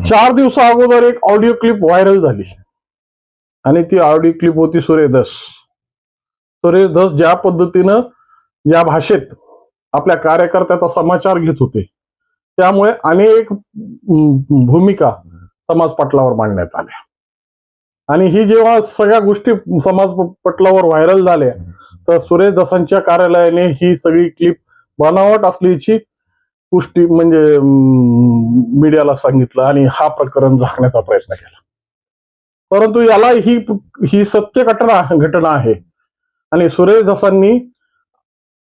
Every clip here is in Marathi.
4 दिवसा अगोदर एक ऑडिओ क्लिप व्हायरल झाली आणि ती ऑडिओ क्लिप होती सुरेश धस ज्या पद्धतीनं या भाषेत आपल्या कार्यकर्त्याचा समाचार घेत होते, त्यामुळे अनेक भूमिका समाज पटलावर मांडण्यात आल्या. आणि ही जेव्हा सगळ्या गोष्टी समाज पटलावर व्हायरल झाल्या, तर सुरेश धसांच्या कार्यालयाने ही सगळी क्लिप बनावट असल्याची गोष्टी म्हणजे मीडियाला सांगितलं आणि हा प्रकरण झाकण्याचा प्रयत्न केला. परंतु याला ही सत्य घटना आहे आणि सुरेश धसांनी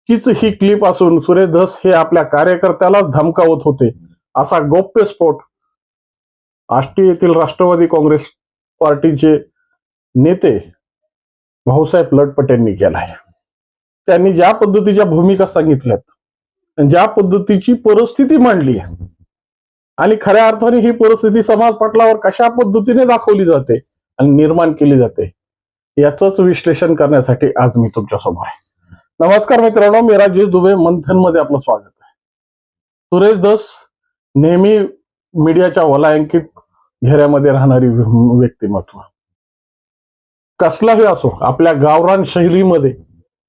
हीच ही क्लिप असून सुरेश धस हे आपल्या कार्यकर्त्याला धमकावत होते असा गौप्यस्फोट आष्टी येथील राष्ट्रवादी काँग्रेस पार्टीचे नेते भाऊसाहेब लटपट यांनी केलाय. त्यांनी ज्या पद्धतीच्या भूमिका सांगितल्यात, ज्या पद्धतीची परिस्थिती मांडली आणि खऱ्या अर्थाने ही परिस्थिती समाज पटलावर कशा पद्धतीने दाखवली जाते आणि निर्माण केली जाते, याच विश्लेषण करण्यासाठी आज मी तुमच्या समोर आहे. नमस्कार मित्रांनो, मी राजेश दुबे, मंथन मध्ये आपलं स्वागत आहे. सुरेश धस नेहमी मीडियाच्या वलयांकित घेऱ्यामध्ये राहणारी व्यक्तिमत्व, कसलाही असो, आपल्या गावरान शैलीमध्ये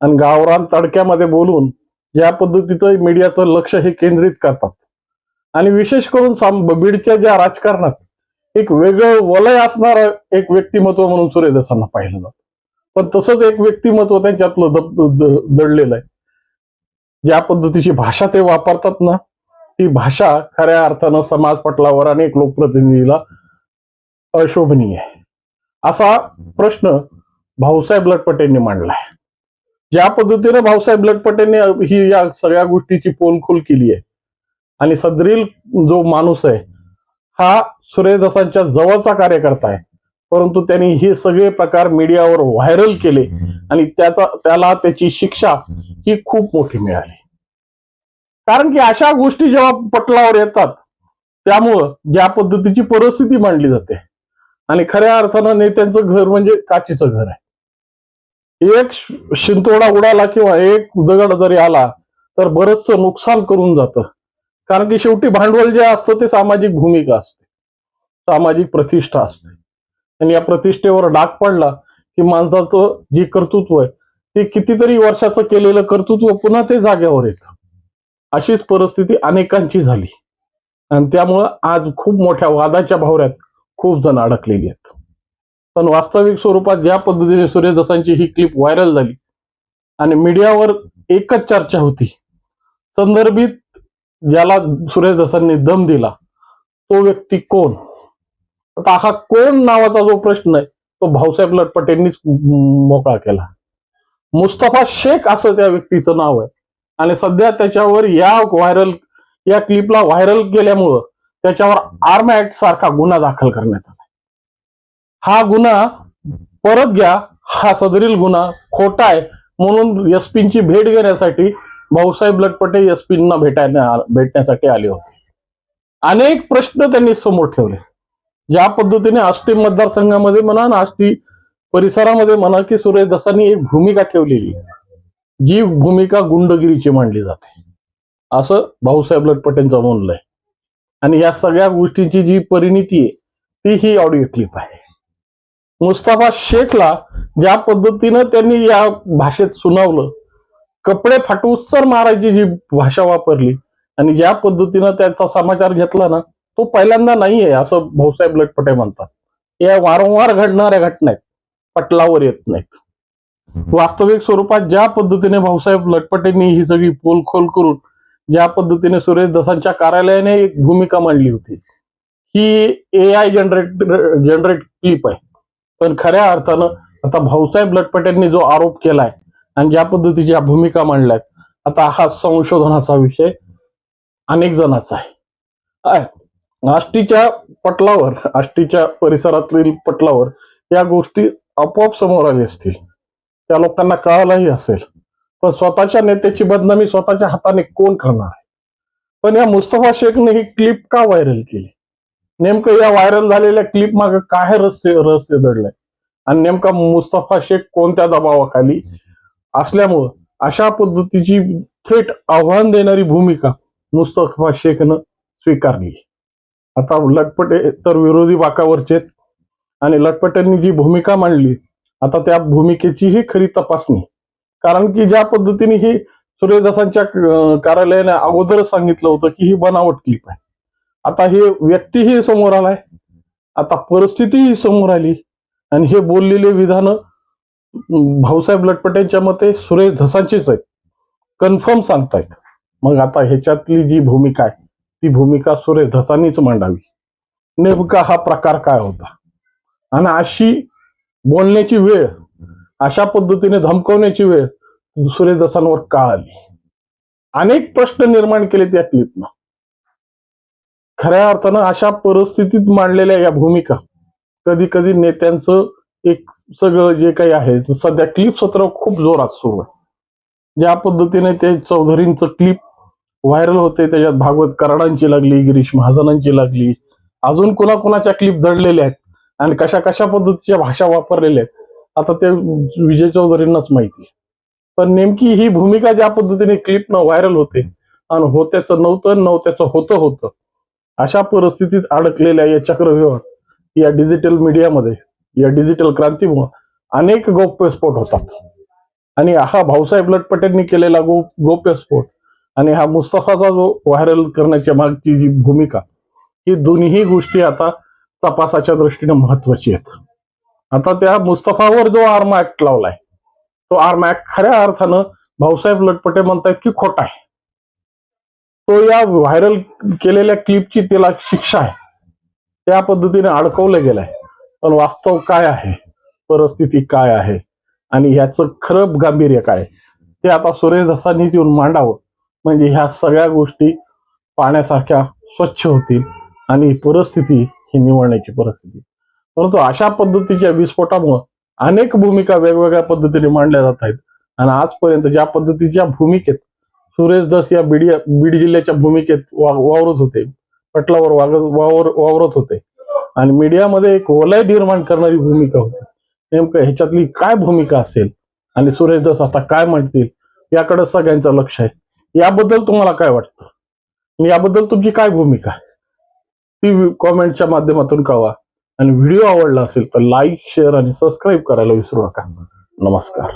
आणि गावरान तडक्यामध्ये बोलून या पद्धतीचं मीडियाचं लक्ष हे केंद्रित करतात आणि विशेष करून बीडच्या ज्या राजकारणात एक वेगळं वलय असणार एक व्यक्तिमत्व म्हणून सुरेश धसांना पाहिलं जातं. पण तसंच एक व्यक्तिमत्व त्यांच्यातलं दडलेलं आहे. ज्या पद्धतीची भाषा ते वापरतात ना, ती भाषा खऱ्या अर्थानं समाज पटलावर अनेक लोकप्रतिनिधीला अशोभनीय आहे असा प्रश्न भाऊसाहेब लटपट यांनी मांडलाय. ज्या पद्धतीने भाऊसाहेब लटपट यांनी ही या सगळ्या गोष्टीची पोलखोल केली आहे आणि सदरील जो माणूस आहे हा सुरेश धसांच्या जवळचा कार्यकर्ता आहे, परंतु त्यांनी हे सगळे प्रकार मीडियावर व्हायरल केले आणि त्याला त्याची शिक्षा ही खूप मोठी मिळाली. कारण की अशा गोष्टी जेव्हा पटलावर येतात, त्यामुळं ज्या पद्धतीची परिस्थिती मांडली जाते आणि खऱ्या अर्थानं नेत्यांचं घर म्हणजे काचेचं घर आहे. एक शिंतोडा उडाला किंवा एक दगड जरी आला तर बरंचसं नुकसान करून जातं. कारण की शेवटी भांडवल जे असतं ते सामाजिक भूमिका असते, सामाजिक प्रतिष्ठा असते आणि या प्रतिष्ठेवर डाग पडला की माणसाचं जे कर्तृत्व आहे ते कितीतरी वर्षाचं केलेलं कर्तृत्व पुन्हा ते जाग्यावर येतं. अशीच परिस्थिती अनेकांची झाली आणि त्यामुळं आज खूप मोठ्या वादाच्या भोवऱ्यात खूप जण अडकलेली आहेत. पण वास्तविक स्वरूपात ज्या पद्धतीने सुरेश धसांची ही क्लिप व्हायरल झाली आणि मीडियावर एकच चर्चा होती, संदर्भित ज्याला सुरेश धसांनी दम दिला तो व्यक्ती कोण. आता हा कोण नावाचा जो प्रश्न आहे तो भाऊसाहेब लटपट यांनीच मोकळा केला. मुस्तफा शेख असं त्या व्यक्तीचं नाव आहे आणि सध्या त्याच्यावर या क्लिपला व्हायरल केल्यामुळं त्याच्यावर आर्म ऍक्ट सारखा गुन्हा दाखल करण्यात आला. हा गुन्हा परत घ्या, हा सदरील गुन्हा खोटा आहे म्हणून एसपींची भेट घेण्यासाठी भाऊसाहेब लटपटे एसपींना भेटण्यासाठी आले होते. अनेक प्रश्न त्यांनी समोर ठेवले. ज्या पद्धतीने आष्टी मतदारसंघामध्ये म्हणा ना आष्टी परिसरामध्ये म्हणा की सुरेश धसांनी एक भूमिका ठेवलेली, जी भूमिका गुंडगिरीची मांडली जाते असं भाऊसाहेब लटपटेंचं म्हणणं आहे. आणि या सगळ्या गोष्टींची जी परिणिती आहे ती ही ऑडिओ क्लिप आहे. मुस्तफा शेखला ज्या पद्धतीनं त्यांनी या भाषेत सुनावलं, कपडे फाटूस्तर मारायची जी भाषा वापरली आणि ज्या पद्धतीनं त्याचा समाचार घेतला ना, तो पहिल्यांदा नाहीये असं भाऊसाहेब लटपटे म्हणतात. या वारंवार घडणाऱ्या घटना आहेत, पटलावर येत नाहीत. वास्तविक स्वरूपात ज्या पद्धतीने भाऊसाहेब लटपटेंनी ही सगळी पोलखोल करून ज्या पद्धतीने सुरेश धसांच्या कार्यालयाने एक भूमिका मांडली होती, ही AI जनरेट क्लिप आहे. पण खऱ्या अर्थानं आता भाऊसाहेब लटपटेंनी जो आरोप केलाय आणि ज्या पद्धतीच्या भूमिका मांडल्यात, आता हा संशोधनाचा विषय अनेक जणांचा आहे. आष्टीच्या पटलावर, आष्टीच्या परिसरातील पटलावर या गोष्टी आपोआप समोर आली असतील, त्या लोकांना कळालंही असेल. पण स्वतःच्या नेत्याची बदनामी स्वतःच्या हाताने कोण करणार आहे. पण या मुस्तफा शेखने ही क्लिप का व्हायरल केली, नेमकं या व्हायरल झालेल्या क्लिप मागे काय रहस्य दडलंय आणि नेमका मुस्तफा शेख कोणत्या दबावाखाली असल्यामुळं अशा पद्धतीची थेट आव्हान देणारी भूमिका मुस्तफा शेखनं स्वीकारली. आता लटपटे तर विरोधी बाकावरचे आहेत. आणि लटपटेंनी जी भूमिका मांडली, आता त्या भूमिकेची ही खरी तपासणी. कारण की ज्या पद्धतीने ही सुरेश दसांच्या कार्यालयाने अगोदरच सांगितलं होतं की ही बनावट क्लिप आहे. आता ही व्यक्तीही समोर आलाय, आता परिस्थितीही समोर आली आणि हे बोललेले विधान भाऊसाहेब लटपटेंच्या मते सुरेश धसांचीच आहेत, कन्फर्म सांगतायत. मग आता ह्याच्यातली जी भूमिका आहे ती भूमिका सुरेश धसांनीच मांडावी. नेमका हा प्रकार काय होता आणि अशी बोलण्याची वेळ, अशा पद्धतीने धमकवण्याची वेळ सुरेश दसांवर का आली? अनेक प्रश्न निर्माण केले त्या क्लिपनं. खऱ्या अर्थानं अशा परिस्थितीत मांडलेल्या या भूमिका कधी कधी नेत्यांचं एक सगळं जे काही आहे सध्या क्लिप सत्र खूप जोरात सुरू आहे. ज्या पद्धतीने ते चौधरींचं क्लिप व्हायरल होते, त्याच्यात भागवत कराडांची लागली, गिरीश महाजनांची लागली, अजून कुणाकुणाच्या क्लिप जडलेल्या आहेत आणि कशा कशा पद्धतीच्या भाषा वापरलेल्या आहेत आता ते विजय चौधरींनाच माहिती. पण नेमकी ही भूमिका ज्या पद्धतीने क्लिपनं व्हायरल होते आणि होत्याचं नव्हत्याचं होतं, अशा परिस्थितीत अडकलेल्या या चक्रव्यूहात, या डिजिटल मीडियामध्ये, या डिजिटल क्रांतीमुळे अनेक गौप्यस्फोट होतात. आणि हा भाऊसाहेब लटपटेंनी केलेला गौप्यस्फोट आणि हा मुस्तफाचा जो व्हायरल करण्याच्या मागची जी भूमिका, ही दोन्ही गोष्टी आता तपासाच्या दृष्टीने महत्वाची आहेत. आता त्या मुस्तफावर जो आर्म ऍक्ट लावलाय, तो आर्म ऍक्ट खऱ्या अर्थानं भाऊसाहेब लटपटे म्हणतायत की खोटा आहे. तो या व्हायरल केलेल्या क्लिपची त्याला शिक्षा आहे, त्या पद्धतीने अडकवलं गेलाय. पण वास्तव काय आहे, परिस्थिती काय आहे आणि ह्याचं खरं गांभीर्य काय, ते आता सुरेश दसांनीच येऊन मांडावं. म्हणजे ह्या सगळ्या गोष्टी पाण्यासारख्या स्वच्छ होतील आणि परिस्थिती ही निवडण्याची परिस्थिती. परंतु अशा पद्धतीच्या विस्फोटामुळे अनेक भूमिका वेगवेगळ्या पद्धतीने मांडल्या जात आहेत. आणि आजपर्यंत ज्या पद्धतीच्या भूमिकेत सुरेश दस या बीड जिल्ह्याच्या भूमिकेत वावरत होते, पटलावर वावरत होते आणि मीडियामध्ये एक वलय निर्माण करणारी भूमिका होती, नेमकं ह्याच्यातली काय भूमिका असेल आणि सुरेश दस आता काय म्हणतील याकडे सगळ्यांचं लक्ष आहे. याबद्दल तुम्हाला काय वाटतं, याबद्दल तुमची काय भूमिका आहे ती कॉमेंटच्या माध्यमातून कळवा. आणि व्हिडिओ आवडला असेल तर लाईक, शेअर आणि सबस्क्राईब करायला विसरू नका. नमस्कार.